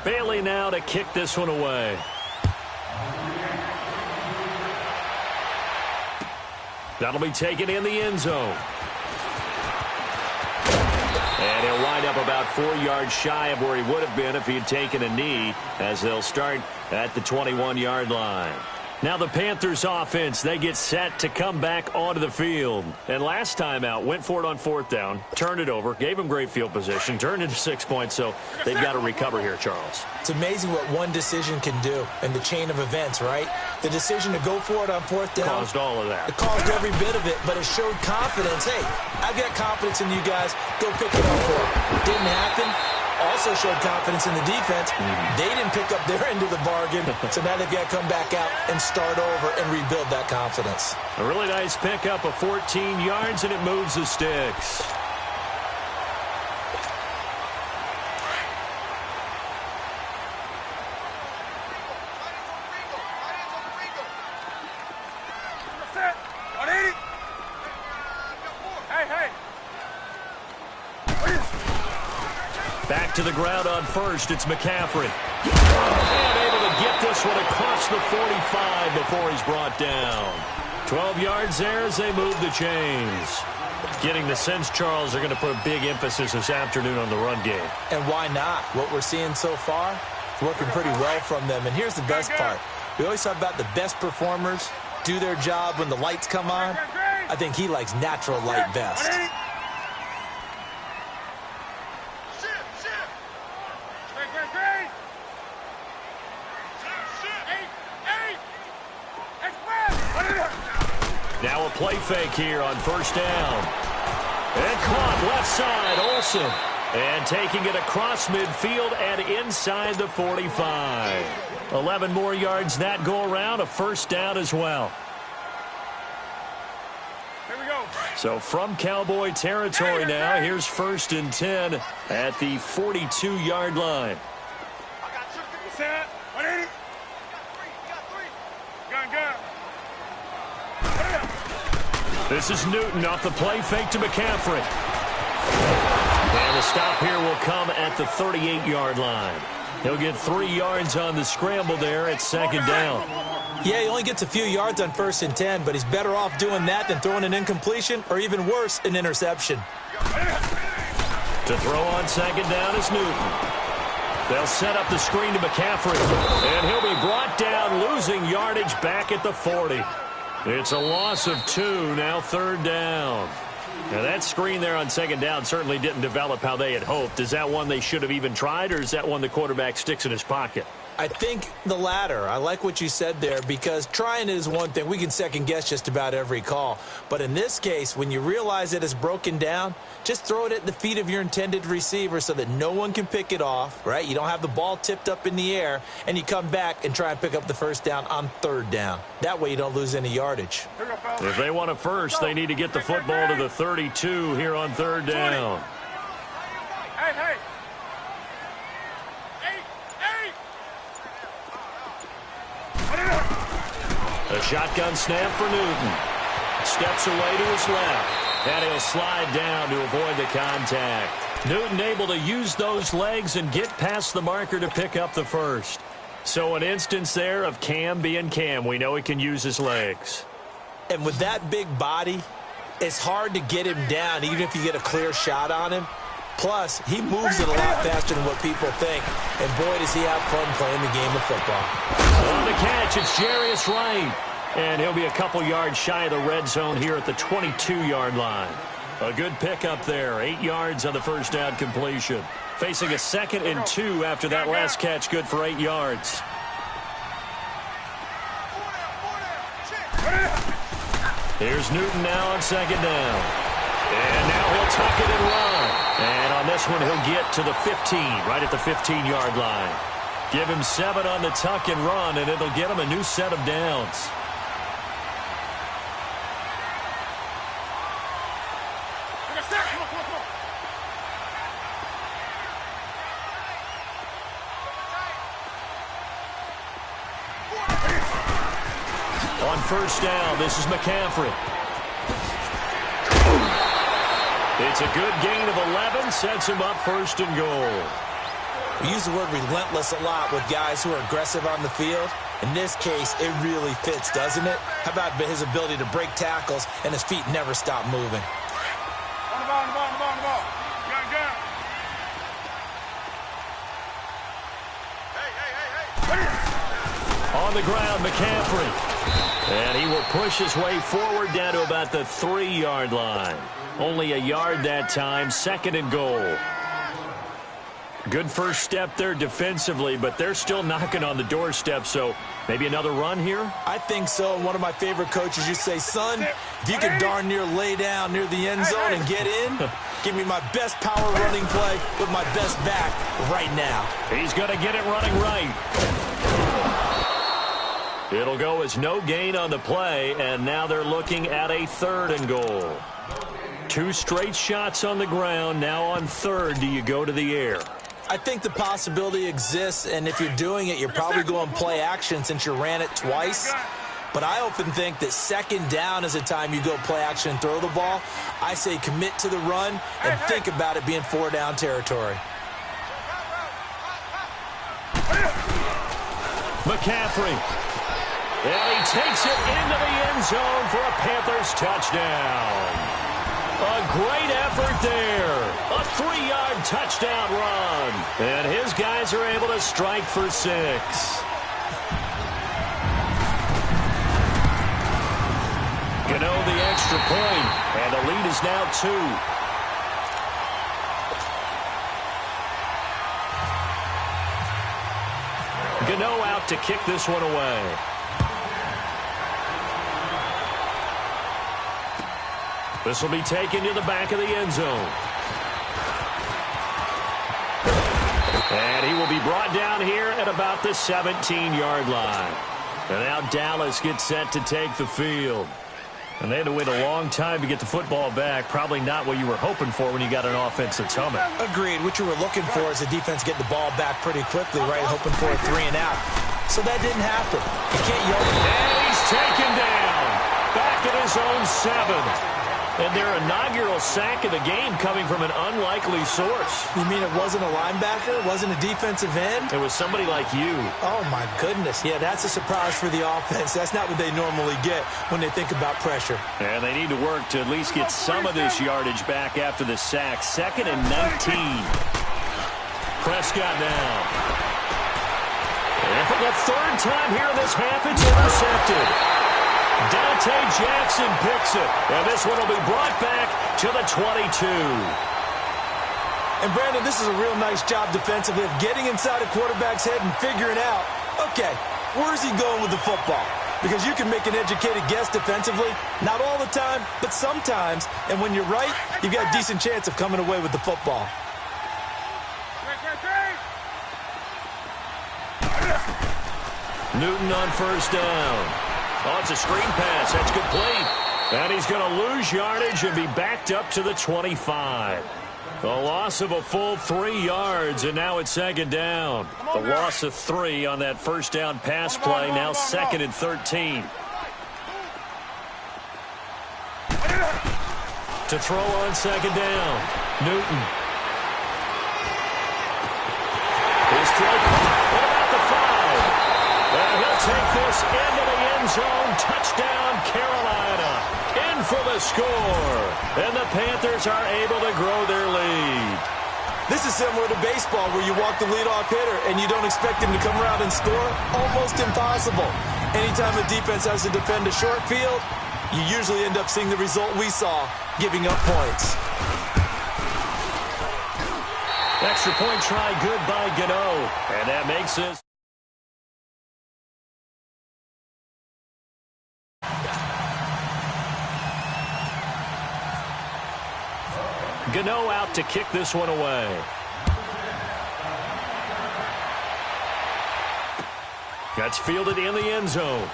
Bailey now to kick this one away. That'll be taken in the end zone. And he'll wind up about 4 yards shy of where he would have been if he had taken a knee, as they'll start at the 21-yard line. Now the Panthers offense, they get set to come back onto the field. And last time out, went for it on 4th down, turned it over, gave them great field position, turned into 6 points, so they've got to recover here, Charles. It's amazing what one decision can do in the chain of events, right? The decision to go for it on 4th down. Caused all of that. It caused every bit of it, but it showed confidence. Hey, I've got confidence in you guys. Go pick it up for it. Didn't happen. Also showed confidence in the defense. They didn't pick up their end of the bargain, so now they've got to come back out and start over and rebuild that confidence. A really nice pickup of 14 yards, and it moves the sticks. Back to the ground on first. It's McCaffrey. And able to get this one across the 45 before he's brought down. 12 yards there as they move the chains. Getting the sense, Charles, they're going to put a big emphasis this afternoon on the run game. And why not? What we're seeing so far, working pretty well from them. And here's the best part. We always talk about the best performers do their job when the lights come on. I think he likes natural light best. Now a play fake here on 1st down. And caught left side, Olsen. And taking it across midfield and inside the 45. 11 more yards that go around, a 1st down as well. Here we go. So from Cowboy territory now, here's 1st and 10 at the 42-yard line. Set. 180. Gun. This is Newton off the play fake to McCaffrey. And the stop here will come at the 38-yard line. He'll get 3 yards on the scramble there at 2nd down. Yeah, he only gets a few yards on 1st and 10, but he's better off doing that than throwing an incompletion or even worse, an interception. To throw on 2nd down is Newton. They'll set up the screen to McCaffrey. And he'll be brought down, losing yardage back at the 40. It's a loss of 2, now 3rd down. Now that screen there on 2nd down certainly didn't develop how they had hoped. Is that one they should have even tried, or is that one the quarterback sticks in his pocket? I think the latter. I like what you said there, because trying it is one thing. We can second-guess just about every call. But in this case, when you realize it is broken down, just throw it at the feet of your intended receiver so that no one can pick it off, right? You don't have the ball tipped up in the air, and you come back and try and pick up the 1st down on 3rd down. That way you don't lose any yardage. If they want a first, they need to get the football to the 32 here on 3rd down. Hey. A shotgun snap for Newton. Steps away to his left. And he'll slide down to avoid the contact. Newton able to use those legs and get past the marker to pick up the 1st. So an instance there of Cam being Cam. We know he can use his legs. And with that big body, it's hard to get him down, even if you get a clear shot on him. Plus, he moves it a lot faster than what people think. And boy, does he have fun playing the game of football. On the catch, it's Jarius Wright. And he'll be a couple yards shy of the red zone here at the 22-yard line. A good pickup there. 8 yards on the 1st down completion. Facing a 2nd and 2 after that last catch, good for 8 yards. Here's Newton now on 2nd down. And now he'll tuck it and run. And on this one, he'll get to the 15, right at the 15-yard line. Give him 7 on the tuck and run, and it'll get him a new set of downs. On 1st down, this is McCaffrey. It's a good gain of 11, sets him up 1st and goal. We use the word relentless a lot with guys who are aggressive on the field. In this case, it really fits, doesn't it? How about his ability to break tackles and his feet never stop moving? On the ball, on the ball, on the ball, on the ball. Gun. Hey. On the ground, McCaffrey. And he will push his way forward down to about the 3-yard line. Only a yard that time, 2nd and goal. Good first step there defensively, but they're still knocking on the doorstep, so maybe another run here? I think so. One of my favorite coaches used to say, son, if you can darn near lay down near the end zone and get in, give me my best power running play with my best back right now. He's going to get it running right. It'll go as no gain on the play, and now they're looking at a 3rd and goal. 2 straight shots on the ground. Now on 3rd, do you go to the air? I think the possibility exists, and if you're doing it, you're probably going play action since you ran it twice. But I often think that 2nd down is the time you go play action and throw the ball. I say commit to the run and think about it being 4-down territory. McCaffrey. And he takes it into the end zone for a Panthers touchdown. A great effort there. A 3-yard touchdown run. And his guys are able to strike for 6. Gano the extra point, and the lead is now 2. Gano out to kick this one away. This will be taken to the back of the end zone. And he will be brought down here at about the 17-yard line. And now Dallas gets set to take the field. And they had to wait a long time to get the football back. Probably not what you were hoping for when you got an offense that's humming. Agreed. What you were looking for is the defense get the ball back pretty quickly, right? Hoping for a 3 and out. So that didn't happen. You can't yell. And he's taken down. Back at his own 7. And their inaugural sack of the game coming from an unlikely source. You mean it wasn't a linebacker? It wasn't a defensive end? It was somebody like you. Oh, my goodness. Yeah, that's a surprise for the offense. That's not what they normally get when they think about pressure. And they need to work to at least get some of this yardage back after the sack. 2nd and 19. Prescott now. And for the 3rd time here in this half, it's intercepted. Dante Jackson picks it, and this one will be brought back to the 22. And, Brandon, this is a real nice job defensively of getting inside a quarterback's head and figuring out, okay, where's he going with the football? Because you can make an educated guess defensively, not all the time, but sometimes. And when you're right, you've got a decent chance of coming away with the football. Newton on 1st down. Oh, it's a screen pass. That's complete. And he's going to lose yardage and be backed up to the 25. A loss of a full 3 yards, and now it's 2nd down. The loss of 3 on that 1st down pass play, now 2nd and 13. To throw on 2nd down, Newton. His throw. What about the 5? And he'll take this into the end zone. Touchdown, Carolina. In for the score. And the Panthers are able to grow their lead. This is similar to baseball where you walk the leadoff hitter and you don't expect him to come around and score. Almost impossible. Anytime a defense has to defend a short field, you usually end up seeing the result we saw, giving up points. Extra point try good by Gano. And that makes this. Gano out to kick this one away. That's fielded in the end zone.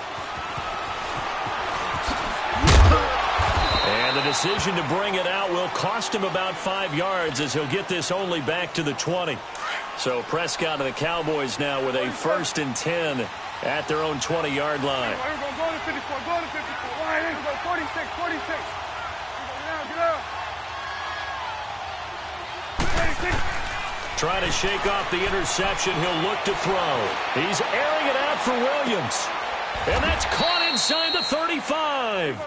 And the decision to bring it out will cost him about 5 yards as he'll get this only back to the 20. So Prescott and the Cowboys now with a 1st and 10 at their own 20-yard line. Go to 54. Go to 54. 46. 46. Get out. trying to shake off the interception. He'll look to throw. He's airing it out for Williams. And that's caught inside the 35.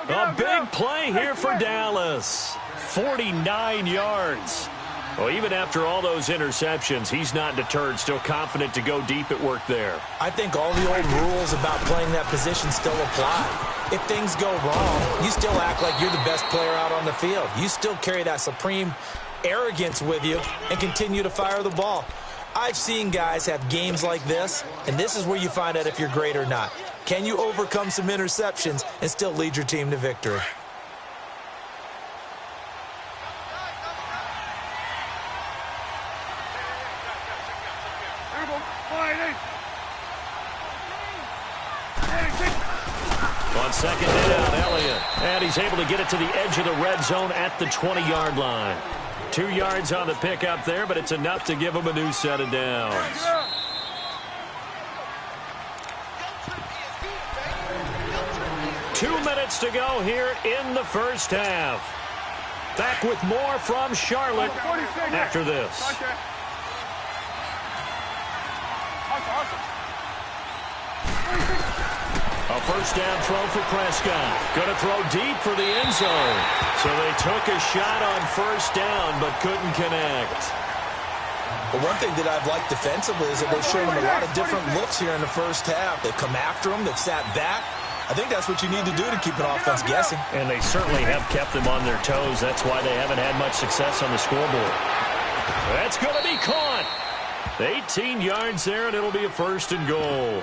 A big play here for Dallas. 49 yards. Well, even after all those interceptions, he's not deterred, still confident to go deep at work there. I think all the old rules about playing that position still apply. If things go wrong, you still act like you're the best player out on the field. You still carry that supreme arrogance with you and continue to fire the ball. I've seen guys have games like this, and this is where you find out if you're great or not. Can you overcome some interceptions and still lead your team to victory? On second down, Elliott. And he's able to get it to the edge of the red zone at the 20-yard line. 2 yards on the pickup there, but it's enough to give him a new set of downs. Two minutes to go here in the first half. Back with more from Charlotte after this. A first down throw for Prescott. Going to throw deep for the end zone. So they took a shot on first down but couldn't connect. Well, one thing that I've liked defensively is that they've shown him a lot of different looks here in the first half. They've come after him. They've sat back. I think that's what you need to do to keep an offense guessing. And they certainly have kept them on their toes. That's why they haven't had much success on the scoreboard. That's going to be caught. 18 yards there, and it'll be a first and goal.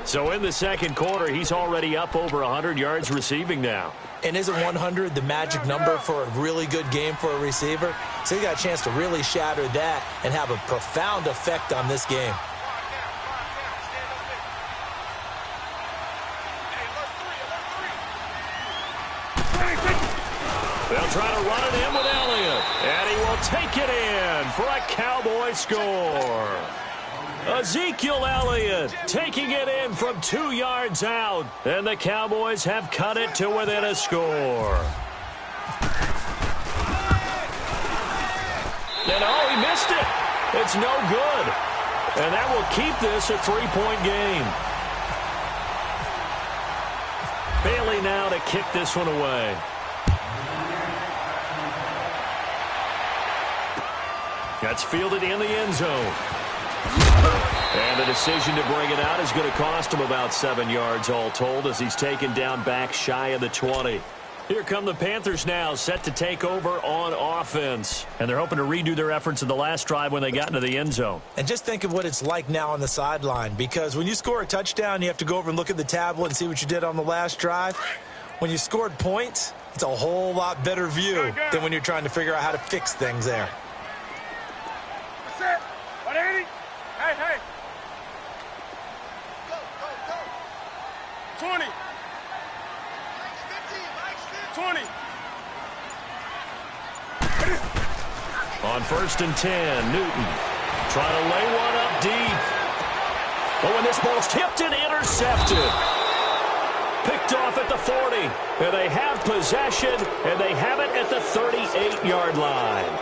So in the second quarter, he's already up over 100 yards receiving now. And isn't 100 the magic number for a really good game for a receiver? So he got a chance to really shatter that and have a profound effect on this game. They'll try to run it in with Elliott. And he will take it in for a Cowboy score. Ezekiel Elliott taking it in from 2 yards out. And the Cowboys have cut it to within a score. And oh, he missed it. It's no good. And that will keep this a 3-point game. Bailey now to kick this one away. That's fielded in the end zone. And the decision to bring it out is going to cost him about 7 yards all told as he's taken down back shy of the 20. Here come the Panthers now, set to take over on offense. And they're hoping to redo their efforts in the last drive when they got into the end zone. And just think of what it's like now on the sideline, because when you score a touchdown, you have to go over and look at the tablet and see what you did on the last drive. When you scored points, it's a whole lot better view than when you're trying to figure out how to fix things there. 180. Hey, hey. Go, go, go. 20. 20. On first and 10, Newton trying to lay one up deep. But when this ball's tipped and intercepted. Picked off at the 40. And they have possession, and they have it at the 38-yard line.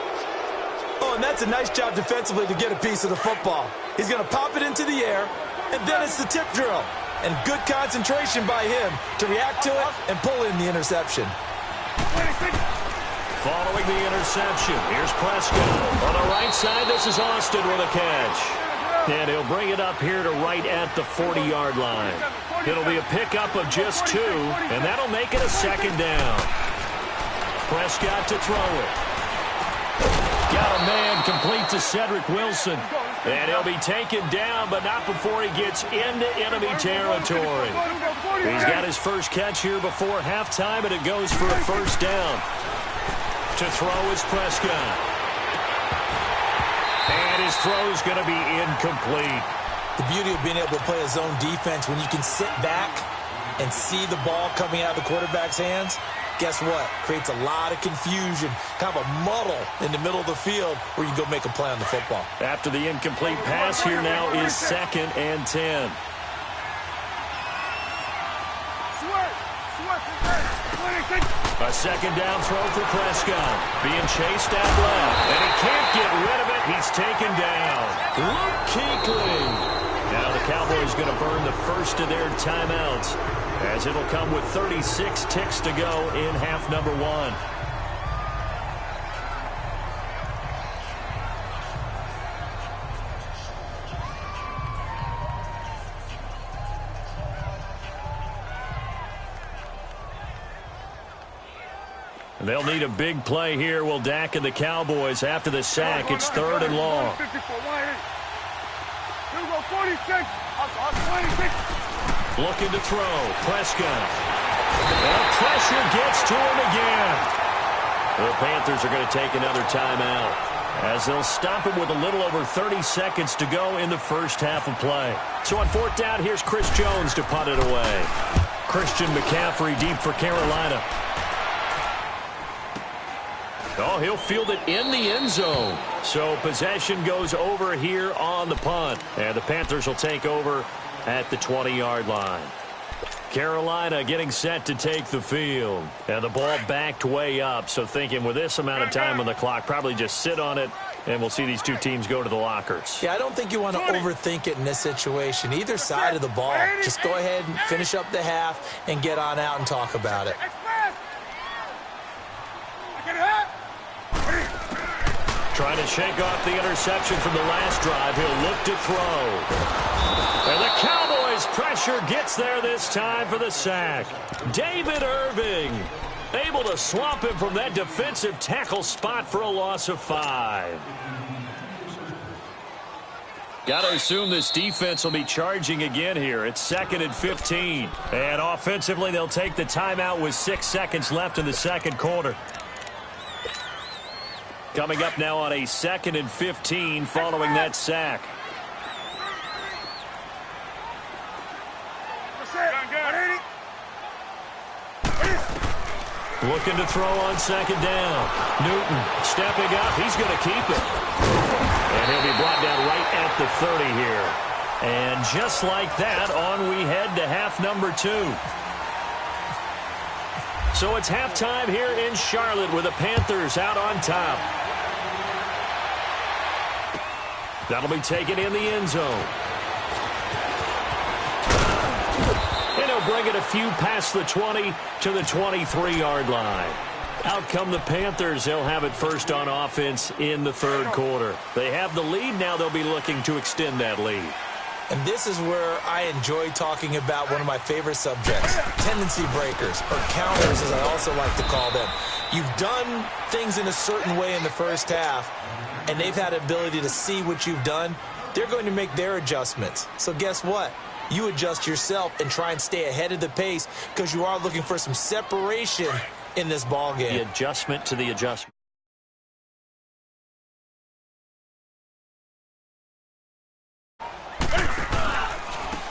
Oh, and that's a nice job defensively to get a piece of the football. He's going to pop it into the air, and then it's the tip drill. And good concentration by him to react to it and pull in the interception. Following the interception, here's Prescott. On the right side, this is Austin with a catch. And he'll bring it up here to right at the 40-yard line. It'll be a pickup of just 2, and that'll make it a second down. Prescott to throw it. Got a man complete to Cedric Wilson. And he'll be taken down, but not before he gets into enemy territory. He's got his first catch here before halftime, and it goes for a first down. To throw is Prescott. And his throw's going to be incomplete. The beauty of being able to play a zone defense when you can sit back and see the ball coming out of the quarterback's hands, guess what? Creates a lot of confusion, kind of a muddle in the middle of the field where you can go make a play on the football. After the incomplete pass, here now is 2nd and 10. Sweat. 26. A second down throw for Prescott. Being chased out left. And he can't get rid of it. He's taken down. Luke Kuechly. Now the Cowboys going to burn the first of their timeouts, as it'll come with 36 ticks to go in half number one. They'll need a big play here. Will Dak and the Cowboys after the sack. It's 3rd and long. Looking to throw. Prescott. And pressure gets to him again. The Panthers are going to take another timeout, as they'll stop him with a little over 30 seconds to go in the first half of play. So on 4th down, here's Chris Jones to punt it away. Christian McCaffrey deep for Carolina. Oh, he'll field it in the end zone. So possession goes over here on the punt. And the Panthers will take over at the 20-yard line. Carolina getting set to take the field. And the ball backed way up. So thinking with this amount of time on the clock, probably just sit on it, and we'll see these two teams go to the lockers. Yeah, I don't think you want to overthink it in this situation. Either side of the ball. Just go ahead and finish up the half and get on out and talk about it. Trying to shake off the interception from the last drive. He'll look to throw. And the Cowboys' pressure gets there this time for the sack. David Irving able to swamp him from that defensive tackle spot for a loss of 5. Got to assume this defense will be charging again here. It's 2nd and 15. And offensively, they'll take the timeout with 6 seconds left in the second quarter. Coming up now on a 2nd and 15 following that sack. Looking to throw on 2nd down. Newton stepping up. He's going to keep it. And he'll be brought down right at the 30 here. And just like that, on we head to half number 2. So it's halftime here in Charlotte with the Panthers out on top. That'll be taken in the end zone. And he'll bring it a few past the 20 to the 23-yard line. Out come the Panthers. They'll have it first on offense in the 3rd quarter. They have the lead. Now they'll be looking to extend that lead. And this is where I enjoy talking about one of my favorite subjects, tendency breakers, or counters as I also like to call them. You've done things in a certain way in the first half, and they've had the ability to see what you've done. They're going to make their adjustments. So guess what? You adjust yourself and try and stay ahead of the pace, because you are looking for some separation in this ball game. The adjustment to the adjustment.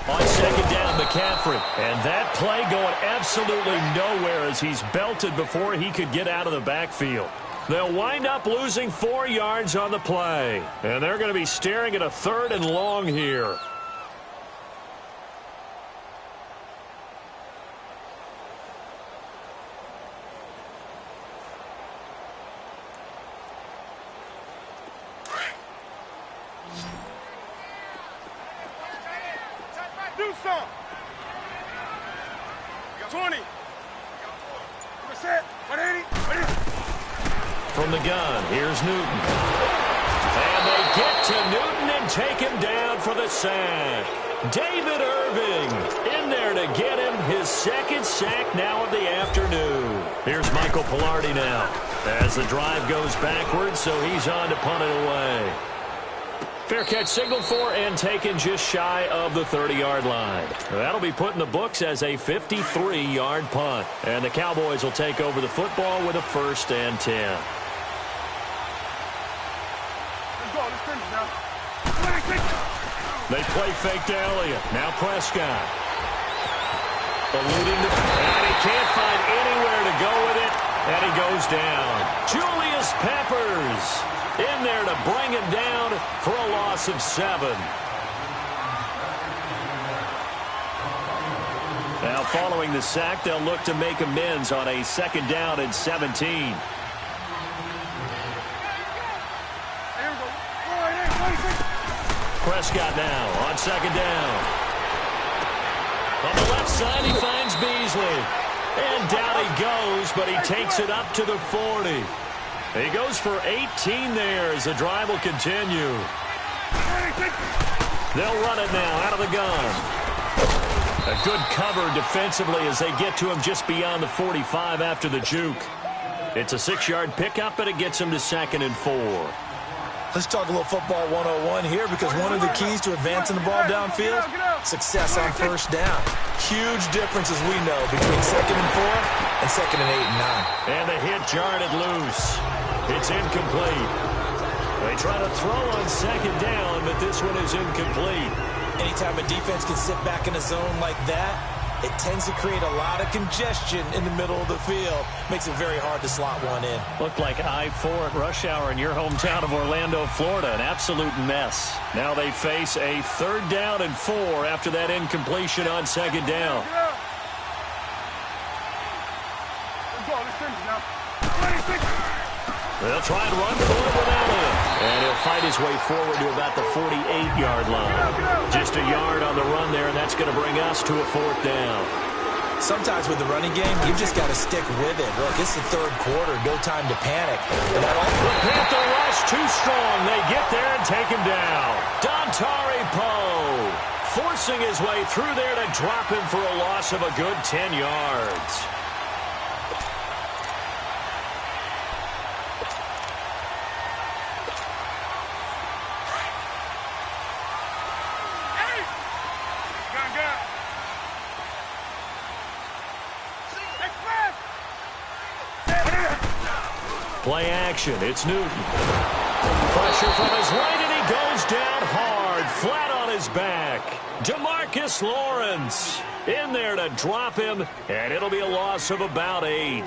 On 2nd down, McCaffrey. And that play going absolutely nowhere as he's belted before he could get out of the backfield. They'll wind up losing 4 yards on the play. And they're going to be staring at a 3rd and long here. Do some. 20. Set. 180. From the gun, here's Newton. And they get to Newton and take him down for the sack. David Irving in there to get him his 2nd sack now of the afternoon. Here's Michael Pilardi now as the drive goes backwards, so he's on to punt it away. Fair catch signaled for and taken just shy of the 30-yard line. That'll be put in the books as a 53-yard punt. And the Cowboys will take over the football with a 1st and 10. They play fake to Elliott. Now Prescott. Alluding to, and he can't find anywhere to go with it, and he goes down. Julius Peppers in there to bring him down for a loss of 7. Now, following the sack, they'll look to make amends on a 2nd down and 17. Prescott now on 2nd down. On the left side, he finds Beasley. And down he goes, but he takes it up to the 40. He goes for 18 there as the drive will continue. They'll run it now out of the gun. A good cover defensively as they get to him just beyond the 45 after the juke. It's a 6-yard pickup, and it gets him to 2nd and 4. Let's talk a little football 101 here, because one of the keys to advancing the ball downfield, success on 1st down. Huge difference, as we know, between 2nd and 4 and 2nd and 8 and 9. And the hit jarred it loose. It's incomplete. They try to throw on 2nd down, but this one is incomplete. Anytime a defense can sit back in a zone like that, it tends to create a lot of congestion in the middle of the field. Makes it very hard to slot one in. Looked like I-4 at rush hour in your hometown of Orlando, Florida. An absolute mess. Now they face a 3rd down and 4 after that incompletion on 2nd down. They'll try and run for it without him. And he'll fight his way forward to about the 48-yard line. Just a yard on the run there, and that's going to bring us to a 4th down. Sometimes with the running game, you've just got to stick with it. Look, it's the 3rd quarter. No time to panic. The Panther rush too strong. They get there and take him down. Dontari Poe forcing his way through there to drop him for a loss of a good 10 yards. Play action. It's Newton. Pressure from his right, and he goes down hard, flat on his back. DeMarcus Lawrence in there to drop him, and it'll be a loss of about 8.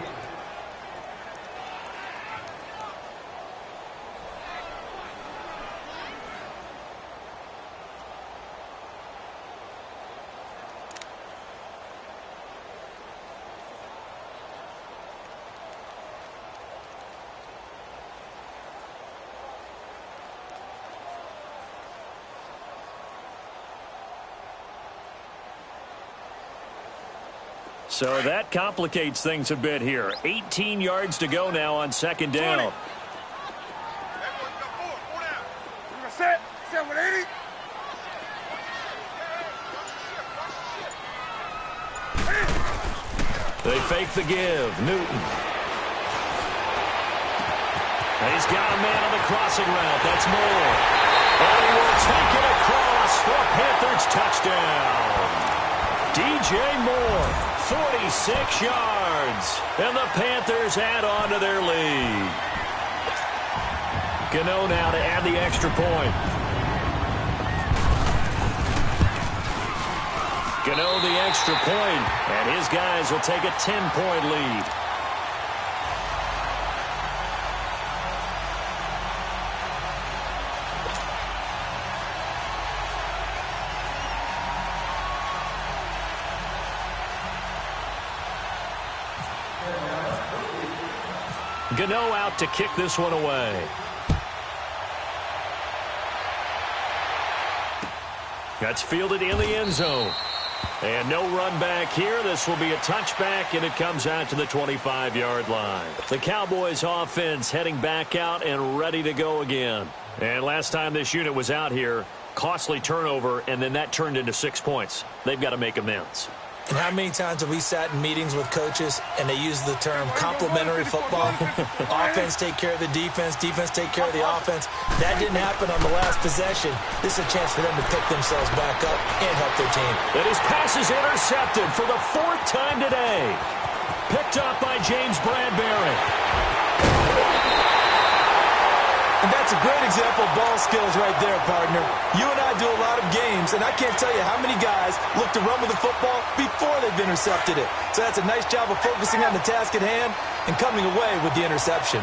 So that complicates things a bit here. 18 yards to go now on 2nd down. Set with 80. They fake the give. Newton. He's got a man on the crossing route. That's Moore. And he will take it across for a Panthers touchdown. DJ Moore, 46 yards. And the Panthers add on to their lead. Gano now to add the extra point. Gano the extra point, and his guys will take a 10-point lead. Gano out to kick this one away. That's fielded in the end zone. And no run back here. This will be a touchback, and it comes out to the 25-yard line. The Cowboys offense heading back out and ready to go again. And last time this unit was out here, costly turnover, and then that turned into 6 points. They've got to make amends. And how many times have we sat in meetings with coaches and they use the term complementary football? Offense take care of the defense, defense take care of the offense. That didn't happen on the last possession. This is a chance for them to pick themselves back up and help their team. And his pass is intercepted for the 4th time today. Picked up by James Bradbury. And that's a great example of ball skills right there, partner. You and I do a lot of games, and I can't tell you how many guys look to run with the football before they've intercepted it. So that's a nice job of focusing on the task at hand and coming away with the interception.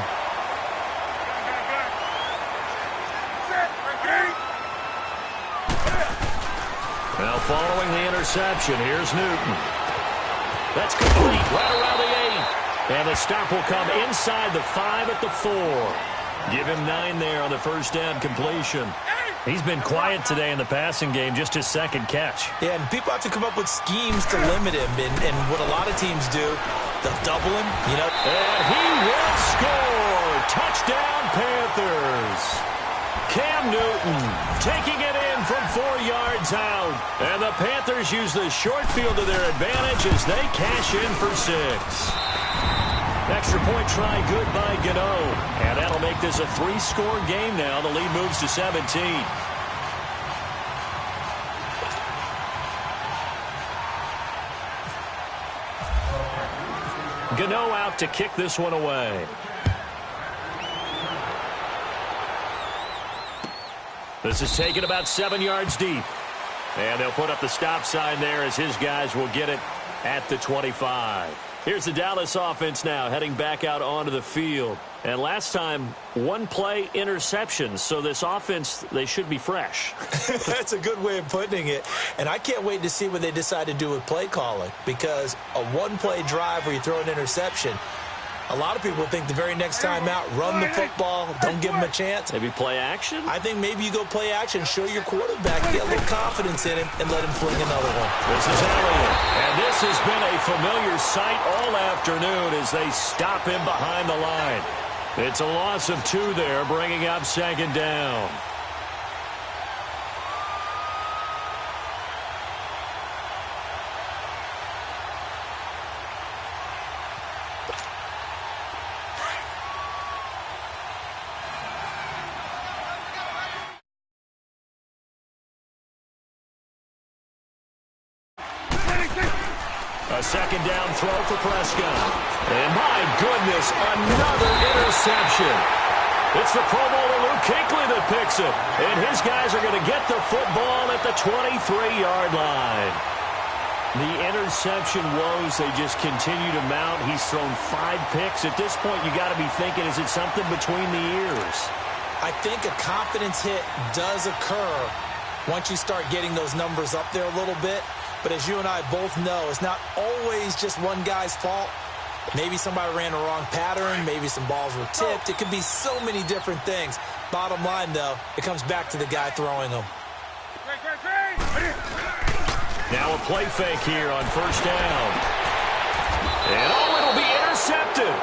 Now following the interception, here's Newton. That's complete right around the 8. And the stop will come inside the 5 at the 4. Give him 9 there on the first down completion. He's been quiet today in the passing game, just his second catch. Yeah, and people have to come up with schemes to limit him. And what a lot of teams do, they'll double him, you know. And he will score. Touchdown, Panthers. Cam Newton taking it in from 4 yards out. And the Panthers use the short field to their advantage as they cash in for 6. Extra point try good by Gano. And that'll make this a 3-score game now. The lead moves to 17. Gano out to kick this one away. This is taken about 7 yards deep. And they'll put up the stop sign there as his guys will get it at the 25. Here's the Dallas offense now heading back out onto the field. And last time, 1 play interceptions. So this offense, they should be fresh. That's a good way of putting it. And I can't wait to see what they decide to do with play calling. Because a 1-play drive where you throw an interception, a lot of people think the very next time out, run the football, don't give them a chance. Maybe play action? I think maybe you go play action, show your quarterback, get a little confidence in him, and let him fling another one. This is Elliott. And this has been a familiar sight all afternoon as they stop him behind the line. It's a loss of 2 there, bringing up 2nd down. A 2nd down throw for Prescott. And my goodness, another interception. It's the Pro Bowler Luke Kuechly that picks it. And his guys are going to get the football at the 23-yard line. The interception woes, they just continue to mount. He's thrown 5 picks. At this point, you got to be thinking, is it something between the ears? I think a confidence hit does occur once you start getting those numbers up there a little bit. But as you and I both know, it's not always just one guy's fault. Maybe somebody ran the wrong pattern. Maybe some balls were tipped. It could be so many different things. Bottom line, though, it comes back to the guy throwing them. Now a play fake here on 1st down. And it'll be intercepted.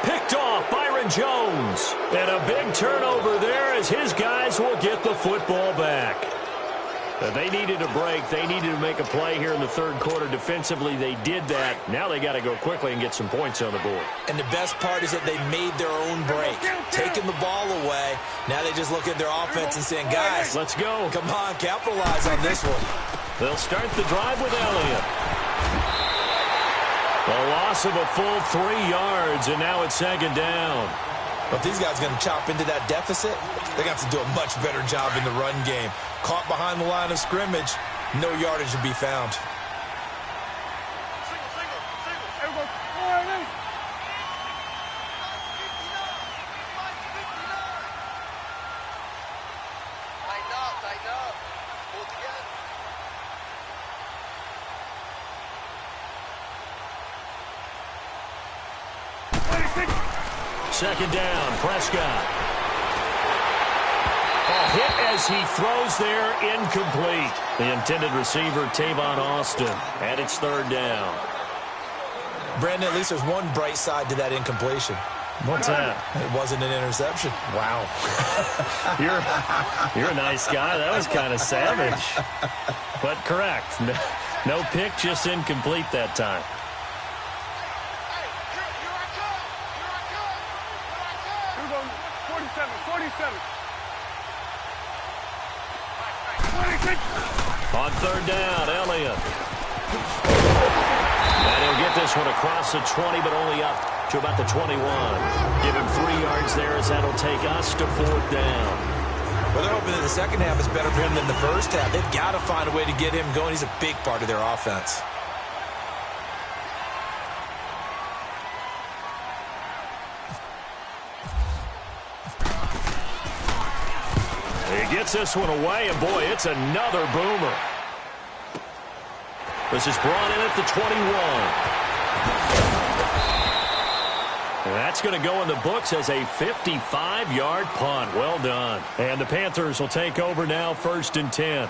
Picked off Byron Jones. And a big turnover there as his guys will get the football back. They needed a break. They needed to make a play here in the 3rd quarter. Defensively, they did that. Now they got to go quickly and get some points on the board. And the best part is that they made their own break. Taking the ball away. Now they just look at their offense and saying, guys, let's go. Come on, capitalize on this one. They'll start the drive with Elliott. A loss of a full 3 yards, and now it's 2nd down. But these guys are going to chop into that deficit. They're going to have to do a much better job in the run game. Caught behind the line of scrimmage, no yardage to be found. Second down, Prescott. A hit as he throws there, incomplete. The intended receiver, Tavon Austin, and it's 3rd down. Brandon, at least there's one bright side to that incompletion. What's that? It wasn't an interception. Wow. You're a nice guy. That was kind of savage. But correct. No pick, just incomplete that time. On 3rd down, Elliott. And he'll get this one across the 20, but only up to about the 21. Give him 3 yards there as that'll take us to 4th down. Well, they're hoping that the second half is better for him than the first half. They've got to find a way to get him going. He's a big part of their offense. He gets this one away, and boy, it's another boomer. This is brought in at the 21. And that's going to go in the books as a 55-yard punt. Well done. And the Panthers will take over now, 1st and 10.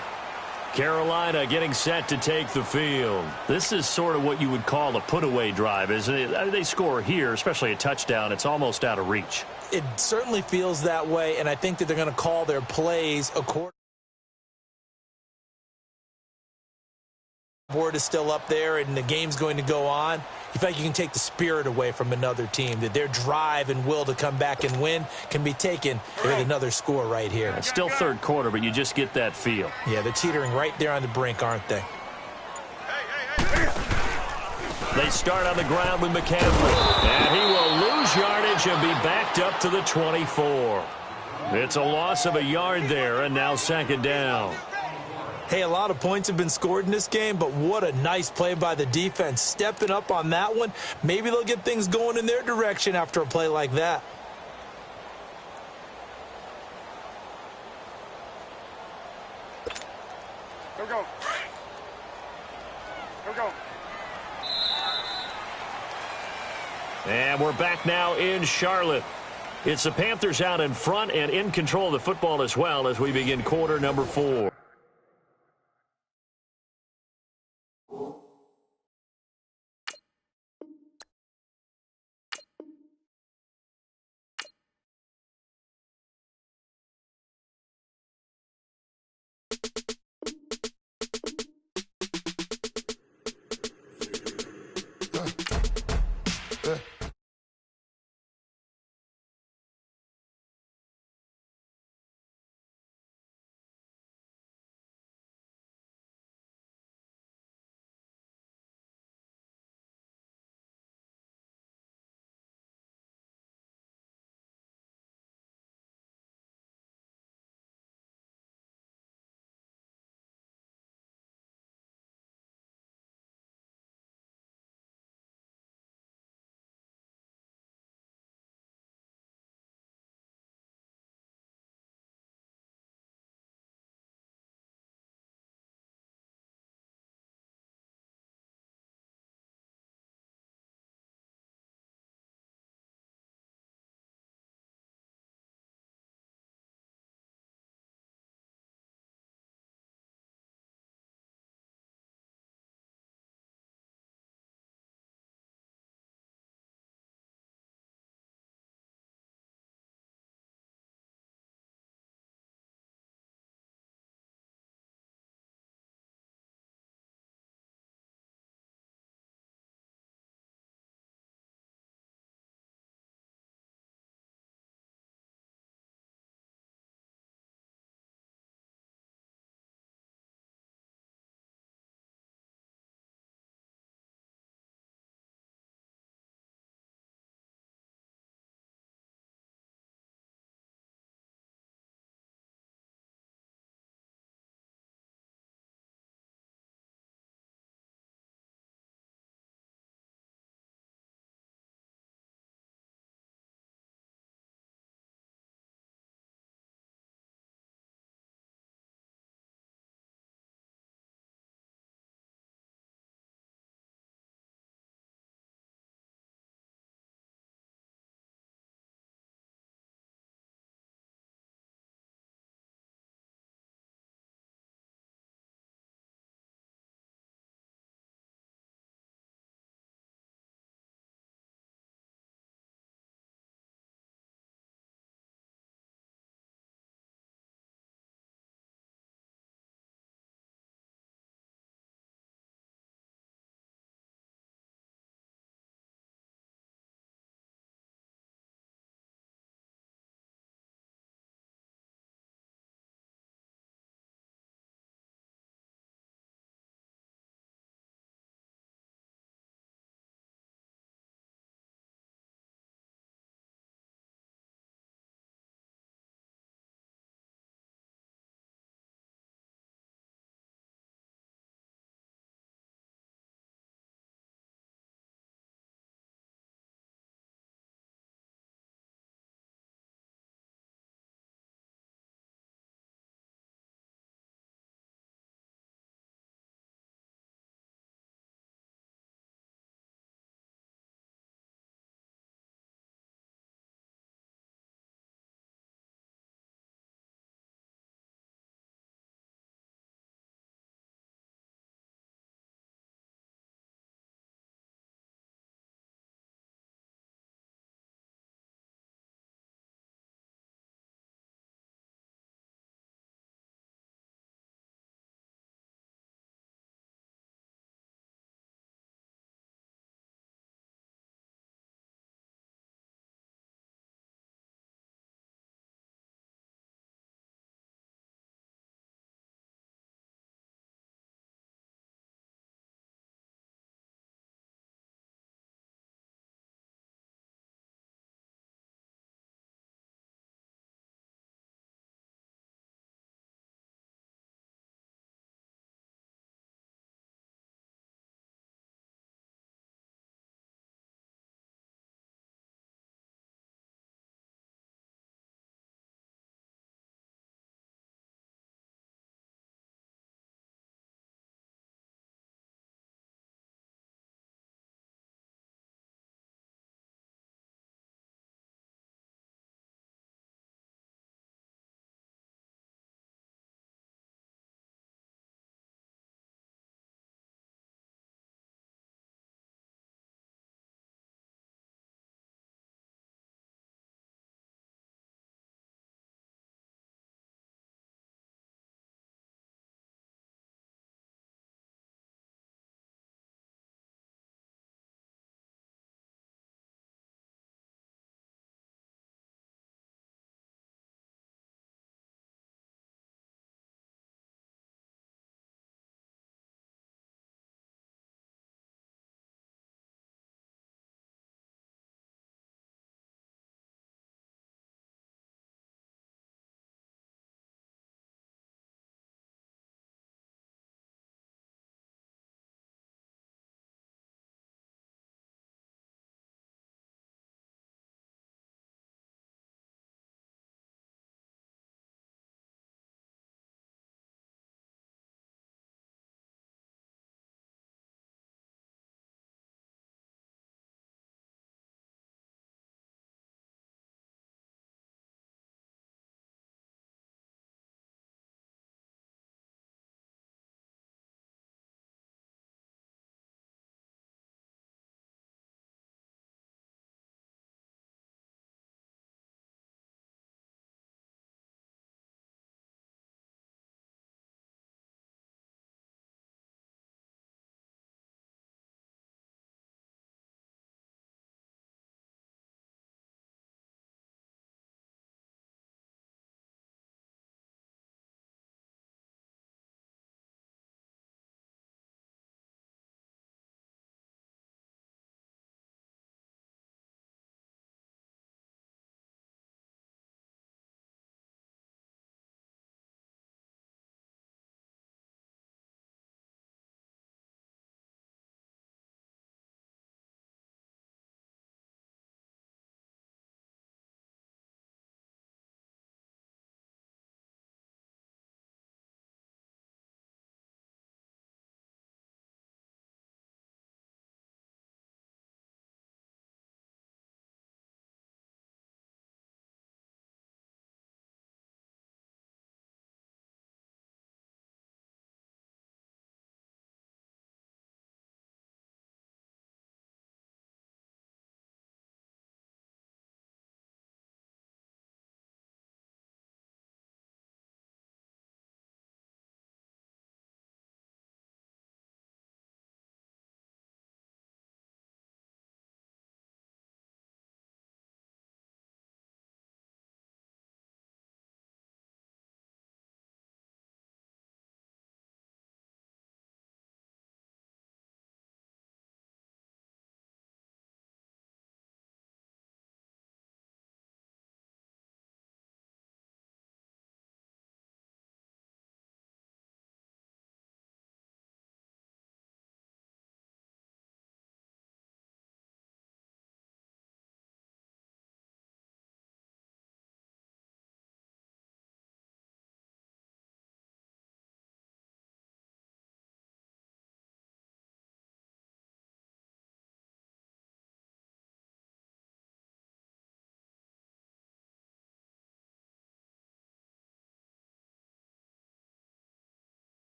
Carolina getting set to take the field. This is sort of what you would call a put-away drive, isn't it? They score here, especially a touchdown. It's almost out of reach. It certainly feels that way, and I think that they're going to call their plays according. Board is still up there, and the game's going to go on. You feel like you can take the spirit away from another team, that their drive and will to come back and win can be taken with another score right here. It's still third quarter, but you just get that feel. Yeah, they're teetering right there on the brink, aren't they? They start on the ground with McCaffrey, and he will lose yardage and be backed up to the 24. It's a loss of a yard there, and now 2nd down. Hey, a lot of points have been scored in this game, but what a nice play by the defense. Stepping up on that one, maybe they'll get things going in their direction after a play like that. Here we go. Here we go. And we're back now in Charlotte. It's the Panthers out in front and in control of the football as well as we begin quarter number 4.